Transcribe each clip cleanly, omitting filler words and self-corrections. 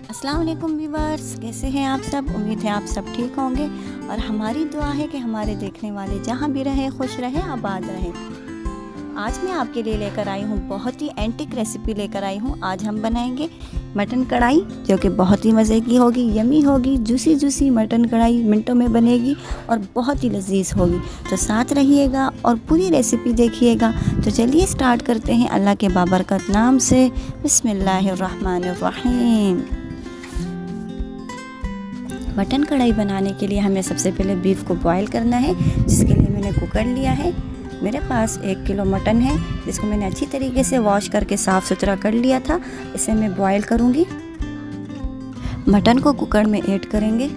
अस्सलाम वालेकुम व्यूअर्स, कैसे हैं आप सब। उम्मीद है आप सब ठीक होंगे और हमारी दुआ है कि हमारे देखने वाले जहाँ भी रहें खुश रहें, आबाद रहें। आज मैं आपके लिए लेकर आई हूँ बहुत ही एंटिक रेसिपी लेकर आई हूँ। आज हम बनाएंगे मटन कढ़ाई, जो कि बहुत ही मज़े की होगी, यमी होगी। जूसी जूसी मटन कढ़ाई मिनटों में बनेगी और बहुत ही लजीज होगी। तो साथ रहिएगा और पूरी रेसिपी देखिएगा। तो चलिए स्टार्ट करते हैं अल्लाह के बाबरकत नाम से। बिस्मिल्लाहिर्रहमानिर्रहीम। मटन कढ़ाई बनाने के लिए हमें सबसे पहले बीफ को बॉईल करना है, जिसके लिए मैंने कुकर लिया है। मेरे पास 1 किलो मटन है, जिसको मैंने अच्छी तरीके से वॉश करके साफ़ सुथरा कर लिया था। इसे मैं बॉईल करूँगी। मटन को कुकर में ऐड करेंगे।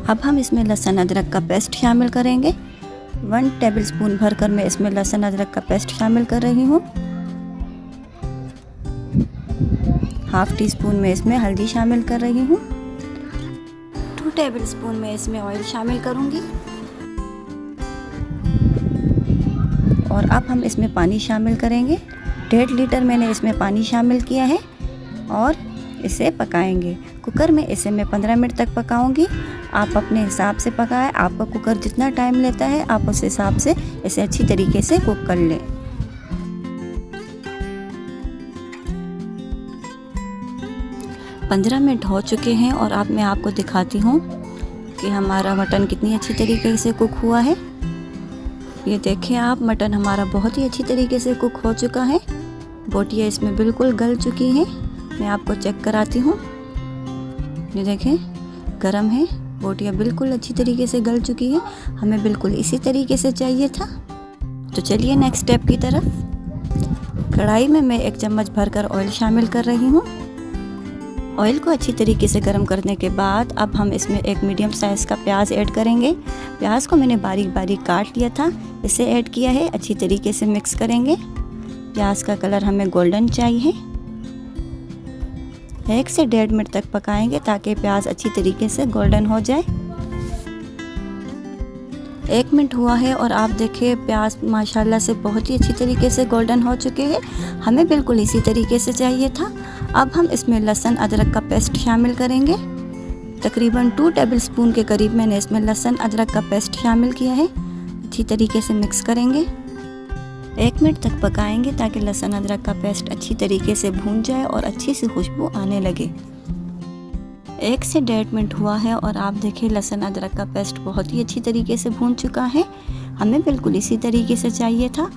अब हम इसमें लहसुन अदरक का पेस्ट शामिल करेंगे। 1 टेबलस्पून भरकर मैं इसमें लहसुन अदरक का पेस्ट शामिल कर रही हूँ। हाफ टी स्पून में इसमें हल्दी शामिल कर रही हूँ। 2 टेबलस्पून में इसमें ऑयल शामिल करूँगी। और अब हम इसमें पानी शामिल करेंगे। 1.5 लीटर मैंने इसमें पानी शामिल किया है और इसे पकाएंगे। कुकर में इसे मैं 15 मिनट तक पकाऊंगी। आप अपने हिसाब से पकाएं। आपका कुकर जितना टाइम लेता है आप उस हिसाब से इसे अच्छी तरीके से कुक कर लें। पंद्रह मिनट हो चुके हैं और अब मैं आपको दिखाती हूँ कि हमारा मटन कितनी अच्छी तरीके से कुक हुआ है। ये देखें आप, मटन हमारा बहुत ही अच्छी तरीके से कुक हो चुका है। बोटियाँ इसमें बिल्कुल गल चुकी हैं। मैं आपको चेक कराती हूँ। ये देखें, गरम है। बोटियाँ बिल्कुल अच्छी तरीके से गल चुकी है। हमें बिल्कुल इसी तरीके से चाहिए था। तो चलिए नेक्स्ट स्टेप की तरफ। कढ़ाई में मैं 1 चम्मच भरकर ऑयल शामिल कर रही हूँ। ऑयल को अच्छी तरीके से गर्म करने के बाद अब हम इसमें 1 मीडियम साइज़ का प्याज ऐड करेंगे। प्याज को मैंने बारीक बारीक काट लिया था, इसे ऐड किया है। अच्छी तरीके से मिक्स करेंगे। प्याज का कलर हमें गोल्डन चाहिए। 1 से 1.5 मिनट तक पकाएंगे ताकि प्याज अच्छी तरीके से गोल्डन हो जाए। 1 मिनट हुआ है और आप देखिए प्याज माशाल्लाह से बहुत ही अच्छी तरीके से गोल्डन हो चुके हैं। हमें बिल्कुल इसी तरीके से चाहिए था। अब हम इसमें लहसुन अदरक का पेस्ट शामिल करेंगे। तकरीबन 2 टेबलस्पून के करीब मैंने इसमें लहसुन अदरक का पेस्ट शामिल किया है। अच्छी तरीके से मिक्स करेंगे। 1 मिनट तक पकाएंगे ताकि लहसुन अदरक का पेस्ट अच्छी तरीके से भून जाए और अच्छी सी खुशबू आने लगे। 1 से 1.5 मिनट हुआ है और आप देखिए लहसुन अदरक का पेस्ट बहुत ही अच्छी तरीके से भून चुका है। हमें बिल्कुल इसी तरीके से चाहिए था।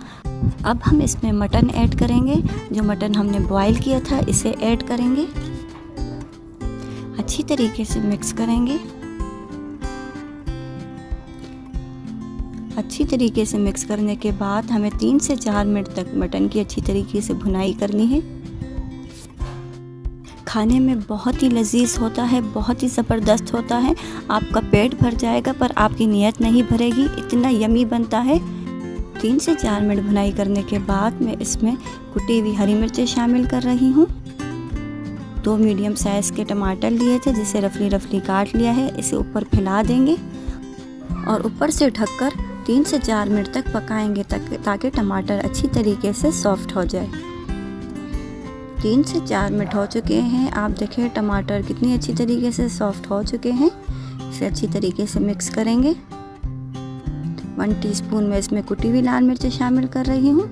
अब हम इसमें मटन ऐड करेंगे। जो मटन हमने बॉईल किया था इसे ऐड करेंगे। अच्छी तरीके से मिक्स करेंगे। अच्छी तरीके से मिक्स करने के बाद हमें 3 से 4 मिनट तक मटन की अच्छी तरीके से भुनाई करनी है। खाने में बहुत ही लजीज होता है, बहुत ही ज़बरदस्त होता है। आपका पेट भर जाएगा पर आपकी नीयत नहीं भरेगी, इतना यमी बनता है। 3 से 4 मिनट भुनाई करने के बाद मैं इसमें कुटी हुई हरी मिर्चें शामिल कर रही हूँ। 2 मीडियम साइज़ के टमाटर लिए थे, जिसे रफली रफली काट लिया है। इसे ऊपर फैला देंगे और ऊपर से ढककर 3 से 4 मिनट तक पकाएंगे ताकि टमाटर अच्छी तरीके से सॉफ्ट हो जाए। 3 से 4 मिनट हो चुके हैं। आप देखिए टमाटर कितनी अच्छी तरीके से सॉफ्ट हो चुके हैं। इसे अच्छी तरीके से मिक्स करेंगे। 1 टीस्पून में इसमें कुटी हुई लाल मिर्चें शामिल कर रही हूँ।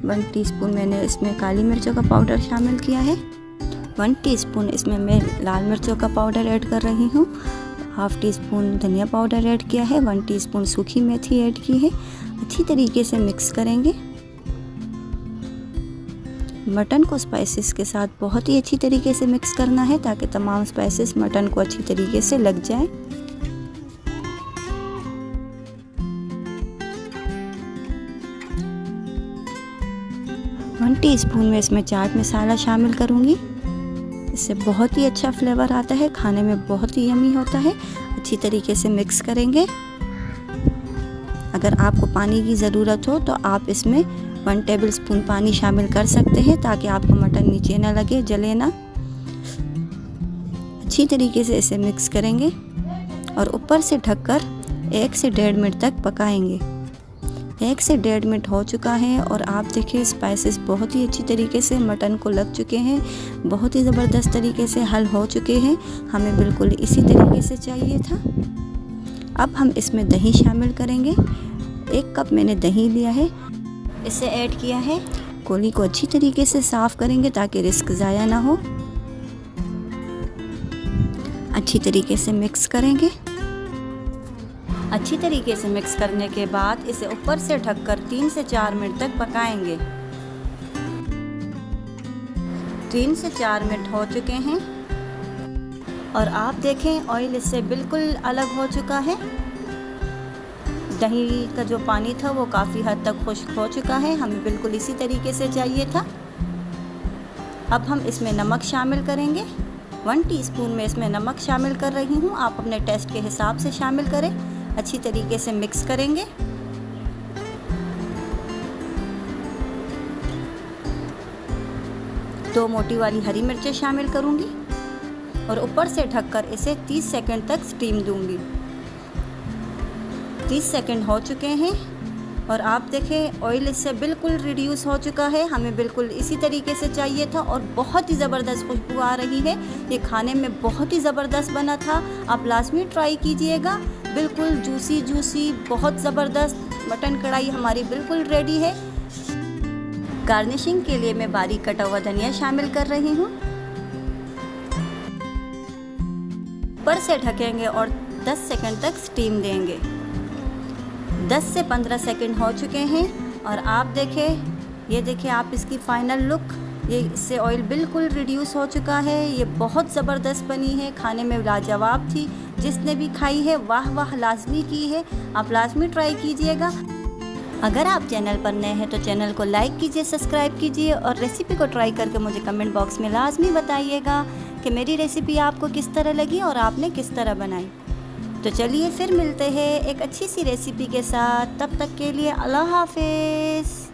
1 टीस्पून मैंने इसमें काली मिर्चों का पाउडर शामिल किया है। 1 टीस्पून इसमें मैं लाल मिर्चों का पाउडर ऐड कर रही हूँ। हाफ टी स्पून धनिया पाउडर ऐड किया है। 1 टीस्पून सूखी मेथी ऐड की है। अच्छी तरीके से मिक्स करेंगे। मटन को स्पाइसेस के साथ बहुत ही अच्छी तरीके से मिक्स करना है ताकि तमाम स्पाइसेस मटन को अच्छी तरीके से लग जाए। वन टीस्पून में इसमें चाट मसाला शामिल करूँगी। इससे बहुत ही अच्छा फ्लेवर आता है, खाने में बहुत ही यमी होता है। अच्छी तरीके से मिक्स करेंगे। अगर आपको पानी की ज़रूरत हो तो आप इसमें 1 टेबलस्पून पानी शामिल कर सकते हैं ताकि आपको मटन नीचे ना लगे, जले ना। अच्छी तरीके से इसे मिक्स करेंगे और ऊपर से ढककर 1 से 1.5 मिनट तक पकाएंगे। 1 से 1.5 मिनट हो चुका है और आप देखिए स्पाइसेस बहुत ही अच्छी तरीके से मटन को लग चुके हैं, बहुत ही ज़बरदस्त तरीके से हल हो चुके हैं। हमें बिल्कुल इसी तरीके से चाहिए था। अब हम इसमें दही शामिल करेंगे। 1 कप मैंने दही लिया है, इसे ऐड किया है। कोली को अच्छी तरीके से साफ़ करेंगे ताकि रिस्क ज़ाया ना हो। अच्छी तरीके से मिक्स करेंगे। अच्छी तरीके से मिक्स करने के बाद इसे ऊपर से ढककर 3 से 4 मिनट तक पकाएंगे। 3 से 4 मिनट हो चुके हैं और आप देखें ऑयल इससे बिल्कुल अलग हो चुका है। दही का जो पानी था वो काफ़ी हद तक खुश्क हो चुका है। हमें बिल्कुल इसी तरीके से चाहिए था। अब हम इसमें नमक शामिल करेंगे। 1 टीस्पून में इसमें नमक शामिल कर रही हूँ। आप अपने टेस्ट के हिसाब से शामिल करें। अच्छी तरीके से मिक्स करेंगे। दो मोटी वाली हरी मिर्चें शामिल करूँगी और ऊपर से ढककर इसे 30 सेकंड तक स्टीम दूँगी। 30 सेकंड हो चुके हैं और आप देखें ऑयल इससे बिल्कुल रिड्यूस हो चुका है। हमें बिल्कुल इसी तरीके से चाहिए था और बहुत ही ज़बरदस्त खुशबू आ रही है। ये खाने में बहुत ही ज़बरदस्त बना था। आप लाजमी ट्राई कीजिएगा। बिल्कुल जूसी जूसी बहुत ज़बरदस्त मटन कढ़ाई हमारी बिल्कुल रेडी है। गार्निशिंग के लिए मैं बारीक कटा हुआ धनिया शामिल कर रही हूँ। ऊपर से ढकेंगे और 10 सेकंड तक स्टीम देंगे। 10 से 15 सेकंड हो चुके हैं और आप देखें, ये देखिए आप इसकी फ़ाइनल लुक। ये इससे ऑयल बिल्कुल रिड्यूस हो चुका है। ये बहुत ज़बरदस्त बनी है, खाने में लाजवाब थी। जिसने भी खाई है वाह वाह लाजमी की है। आप लाजमी ट्राई कीजिएगा। अगर आप चैनल पर नए हैं तो चैनल को लाइक कीजिए, सब्सक्राइब कीजिए और रेसिपी को ट्राई करके मुझे कमेंट बॉक्स में लाजमी बताइएगा कि मेरी रेसिपी आपको किस तरह लगी और आपने किस तरह बनाई। तो चलिए फिर मिलते हैं एक अच्छी सी रेसिपी के साथ। तब तक के लिए अल्लाह हाफिज़।